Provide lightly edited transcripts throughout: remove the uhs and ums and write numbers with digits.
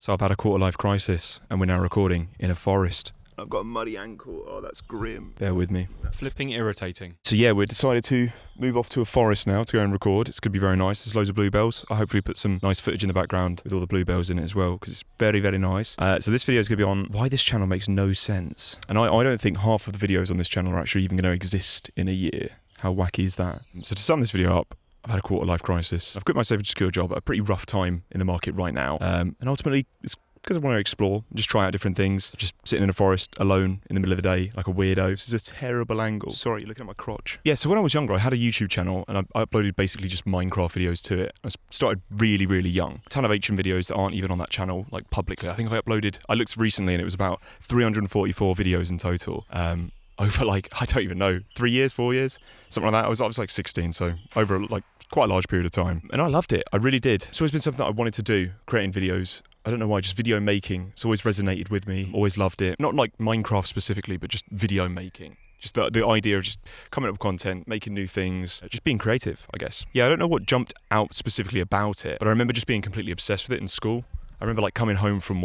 So I've had a quarter-life crisis, and we're now recording in a forest. I've got a muddy ankle. Oh, that's grim. Bear with me. Flipping irritating. So yeah, we decided to move off to a forest now to go and record. It's going to be very nice. There's loads of bluebells. I'll hopefully put some nice footage in the background with all the bluebells in it as well, because it's very, very nice. So this video is going to be on why this channel makes no sense. And I don't think half of the videos on this channel are actually even going to exist in a year. How wacky is that? So to sum this video up, I've had a quarter-life crisis. I've quit my safe and secure job at a pretty rough time in the market right now. And ultimately, it's because I want to explore, just try out different things. Just sitting in a forest alone in the middle of the day like a weirdo. This is a terrible angle. Sorry, you're looking at my crotch. Yeah, so when I was younger, I had a YouTube channel and I uploaded basically just Minecraft videos to it. I started really, really young. A ton of HM videos that aren't even on that channel, like publicly. I think I looked recently and it was about 344 videos in total. Over like, I don't even know, 3 years, 4 years, something like that. I was like 16, so over like quite a large period of time. And I loved it, I really did. It's always been something that I wanted to do, creating videos. I don't know why, just video making. It's always resonated with me, always loved it. Not like Minecraft specifically, but just video making. Just the idea of just coming up with content, making new things, just being creative, I guess. Yeah, I don't know what jumped out specifically about it, but I remember just being completely obsessed with it in school. I remember like coming home from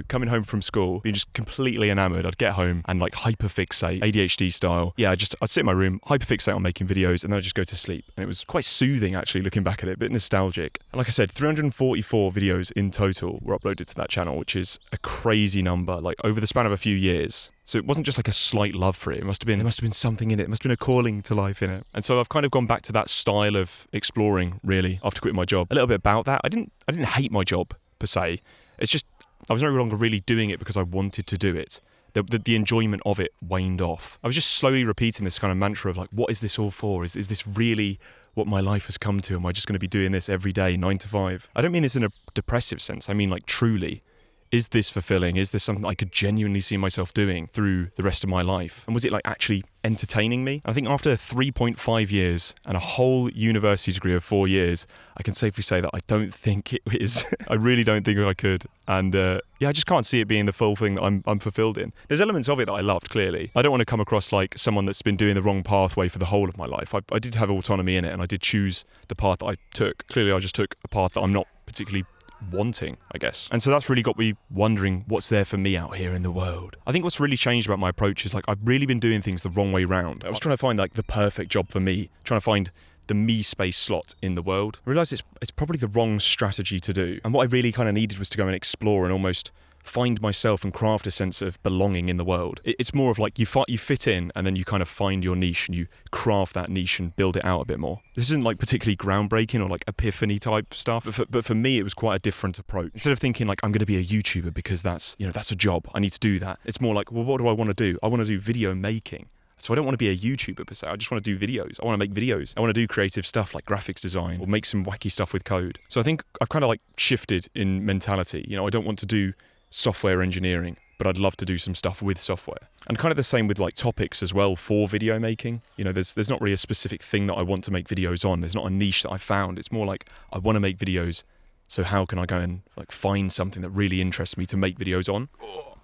coming home from school, being just completely enamoured. I'd get home and like hyperfixate, ADHD style. Yeah, I'd sit in my room, hyperfixate on making videos, and then I'd just go to sleep. And it was quite soothing actually, looking back at it, a bit nostalgic. And like I said, 344 videos in total were uploaded to that channel, which is a crazy number, like over the span of a few years. So it wasn't just like a slight love for it. There must have been something in it. There must have been a calling to life in it. And so I've kind of gone back to that style of exploring, really, after quitting my job. A little bit about that. I didn't hate my job per se. It's just I was no longer really doing it because I wanted to do it. The enjoyment of it waned off. I was just slowly repeating this kind of mantra of like, what is this all for? Is this really what my life has come to? Am I just going to be doing this every day, 9 to 5? I don't mean this in a depressive sense. I mean like truly. Is this fulfilling? Is this something I could genuinely see myself doing through the rest of my life? And was it like actually entertaining me? I think after 3.5 years and a whole university degree of 4 years, I can safely say that I don't think it is. I really don't think I could. And I just can't see it being the full thing that I'm fulfilled in. There's elements of it that I loved, clearly. I don't want to come across like someone that's been doing the wrong pathway for the whole of my life. I did have autonomy in it and I did choose the path that I took. Clearly, I just took a path that I'm not particularly wanting, I guess. And so that's really got me wondering what's there for me out here in the world. I think what's really changed about my approach is like I've really been doing things the wrong way round. I was trying to find like the perfect job for me, trying to find the me space slot in the world. I realised it's probably the wrong strategy to do. And what I really kind of needed was to go and explore and almost find myself and craft a sense of belonging in the world. It's more of like you fit in and then you kind of find your niche and you craft that niche and build it out a bit more. This isn't like particularly groundbreaking or like epiphany type stuff, but for me it was quite a different approach. Instead of thinking like I'm going to be a YouTuber because that's a job, I need to do that. It's more like, well, what do I want to do? I want to do video making. So I don't want to be a YouTuber per se, I just want to do videos. I want to make videos. I want to do creative stuff like graphics design or make some wacky stuff with code. So I think I've kind of like shifted in mentality. I don't want to do software engineering, but I'd love to do some stuff with software. And kind of the same with like topics as well for video making. There's not really a specific thing that I want to make videos on. There's not a niche that I found. It's more like I want to make videos. So how can I go and like find something that really interests me to make videos on?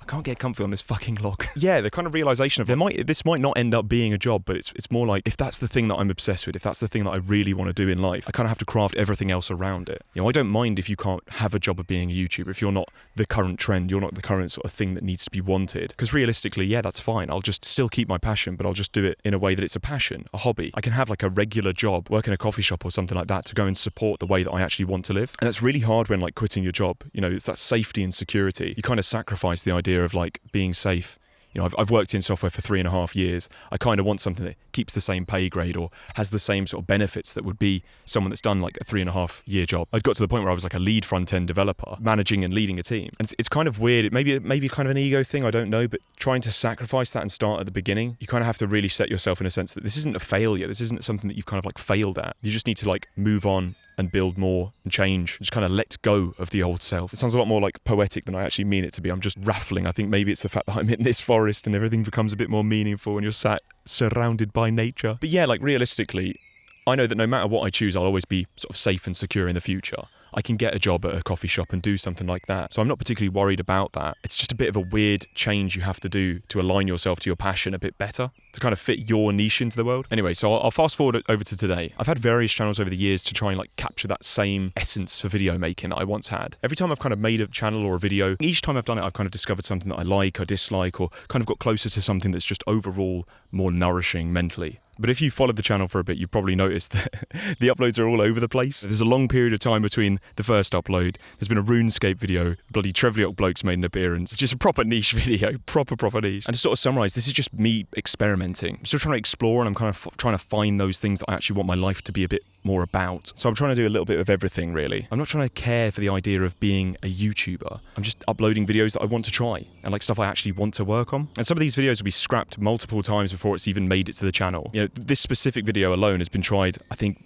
I can't get comfy on this fucking log. Yeah, the kind of realization of this might not end up being a job, but it's more like if that's the thing that I'm obsessed with, if that's the thing that I really want to do in life, I kind of have to craft everything else around it. I don't mind if you can't have a job of being a YouTuber, if you're not the current trend, you're not the current sort of thing that needs to be wanted. Because realistically, yeah, that's fine. I'll just still keep my passion, but I'll just do it in a way that it's a passion, a hobby. I can have like a regular job, work in a coffee shop or something like that to go and support the way that I actually want to live. And that's really hard when like quitting your job. It's that safety and security. You kind of sacrifice the idea of like being safe. I've worked in software for 3.5 years. I kind of want something that keeps the same pay grade or has the same sort of benefits that would be someone that's done like a 3.5 year job. I'd got to the point where I was like a lead front-end developer, managing and leading a team. And it's kind of weird. It maybe kind of an ego thing, I don't know, but trying to sacrifice that and start at the beginning, you kind of have to really set yourself in a sense that this isn't a failure. This isn't something that you've kind of like failed at. You just need to like move on and build more and change, just kind of let go of the old self. It sounds a lot more like poetic than I actually mean it to be. I'm just raffling. I think maybe it's the fact that I'm in this forest and everything becomes a bit more meaningful when you're sat surrounded by nature. But yeah, like realistically, I know that no matter what I choose, I'll always be sort of safe and secure in the future. I can get a job at a coffee shop and do something like that. So I'm not particularly worried about that. It's just a bit of a weird change you have to do to align yourself to your passion a bit better. to kind of fit your niche into the world. Anyway, so I'll fast forward over to today. I've had various channels over the years to try and like capture that same essence for video making that I once had. Every time I've kind of made a channel or a video, each time I've done it, I've kind of discovered something that I like or dislike, or kind of got closer to something that's just overall more nourishing mentally. But if you followed the channel for a bit, you've probably noticed that the uploads are all over the place. There's a long period of time between the first upload. There's been a RuneScape video, bloody Trevliot Blokes made an appearance. It's just a proper niche video, proper niche. And to sort of summarize, this is just me experimenting. I'm still trying to explore, and I'm kind of trying to find those things that I actually want my life to be a bit more about. So I'm trying to do a little bit of everything, really. I'm not trying to care for the idea of being a YouTuber. I'm just uploading videos that I want to try, and like stuff I actually want to work on. And some of these videos will be scrapped multiple times before it's even made it to the channel. You know, this specific video alone has been tried, I think,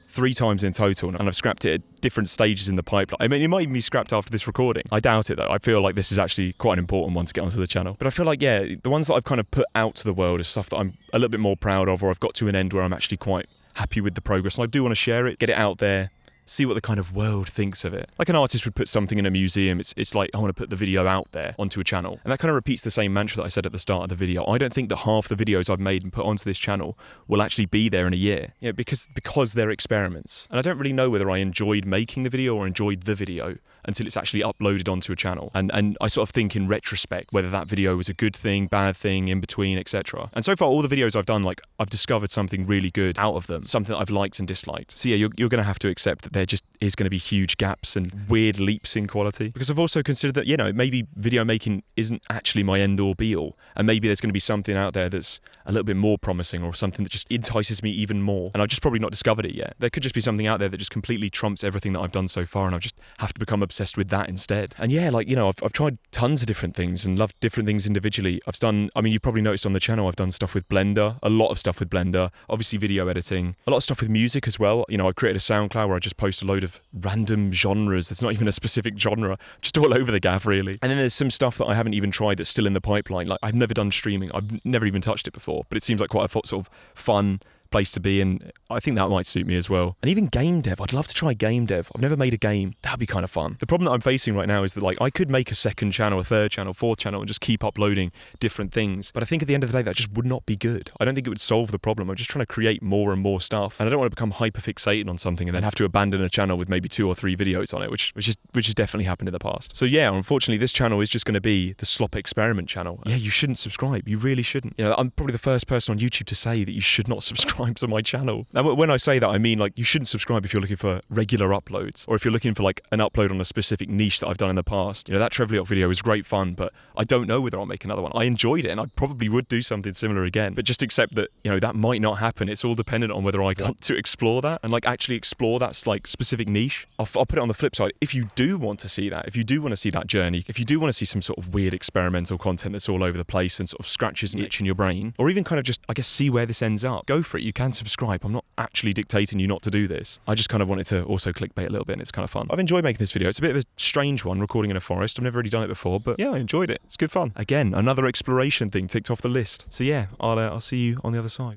3 times in total, and I've scrapped it at different stages in the pipeline. I mean, it might even be scrapped after this recording. I doubt it, though. I feel like this is actually quite an important one to get onto the channel. But I feel like, yeah, the ones that I've kind of put out to the world is stuff that I'm a little bit more proud of, or I've got to an end where I'm actually quite happy with the progress. And I do want to share it, get it out there, see what the kind of world thinks of it. Like an artist would put something in a museum, it's like, I want to put the video out there onto a channel. And that kind of repeats the same mantra that I said at the start of the video. I don't think that half the videos I've made and put onto this channel will actually be there in a year. You know, because they're experiments. And I don't really know whether I enjoyed making the video or enjoyed the video until it's actually uploaded onto a channel. And I sort of think in retrospect whether that video was a good thing, bad thing, in between, etc. And so far, all the videos I've done, like, I've discovered something really good out of them, something that I've liked and disliked. So yeah, you're going to have to accept that there just is going to be huge gaps and weird leaps in quality. Because I've also considered that, you know, maybe video making isn't actually my end-all be-all. And maybe there's going to be something out there that's a little bit more promising, or something that just entices me even more. And I've just probably not discovered it yet. There could just be something out there that just completely trumps everything that I've done so far, and I just have to become obsessed with that instead. And yeah, like, you know, I've tried tons of different things and loved different things individually. I've done, I mean, you've probably noticed on the channel, I've done stuff with Blender, a lot of stuff with Blender, obviously video editing, a lot of stuff with music as well. You know, I created a SoundCloud where I just post a load of random genres. There's not even a specific genre, just all over the gaff, really. And then there's some stuff that I haven't even tried that's still in the pipeline. Like, I've never done streaming. I've never even touched it before, but it seems like quite a sort of fun place to be, and I think that might suit me as well. And even game dev, I'd love to try game dev. I've never made a game. That'd be kind of fun. The problem that I'm facing right now is that, like, I could make a second channel, a third channel, fourth channel, and just keep uploading different things. But I think at the end of the day, that just would not be good. I don't think it would solve the problem. I'm just trying to create more and more stuff, and I don't want to become hyper fixated on something and then have to abandon a channel with maybe 2 or 3 videos on it, which has definitely happened in the past. So yeah, unfortunately, this channel is just going to be the slop experiment channel. Yeah, you shouldn't subscribe. You really shouldn't. You know, I'm probably the first person on YouTube to say that you should not subscribe to my channel. Now, when I say that, I mean, like, you shouldn't subscribe if you're looking for regular uploads, or if you're looking for, like, an upload on a specific niche that I've done in the past. You know, that Trevliot video was great fun, but I don't know whether I'll make another one. I enjoyed it, and I probably would do something similar again, but just accept that, you know, that might not happen. It's all dependent on whether I want to explore that and, like, actually explore that, like, specific niche. I'll put it on the flip side. If you do want to see that, if you do want to see that journey, if you do want to see some sort of weird experimental content that's all over the place and sort of scratches an itch in your brain, or even kind of just, I guess, see where this ends up, go for it. You can subscribe. I'm not actually dictating you not to do this. I just kind of wanted to also clickbait a little bit, and it's kind of fun. I've enjoyed making this video. It's a bit of a strange one, recording in a forest. I've never really done it before, but yeah, I enjoyed it. It's good fun. Again, another exploration thing ticked off the list. So yeah, I'll see you on the other side.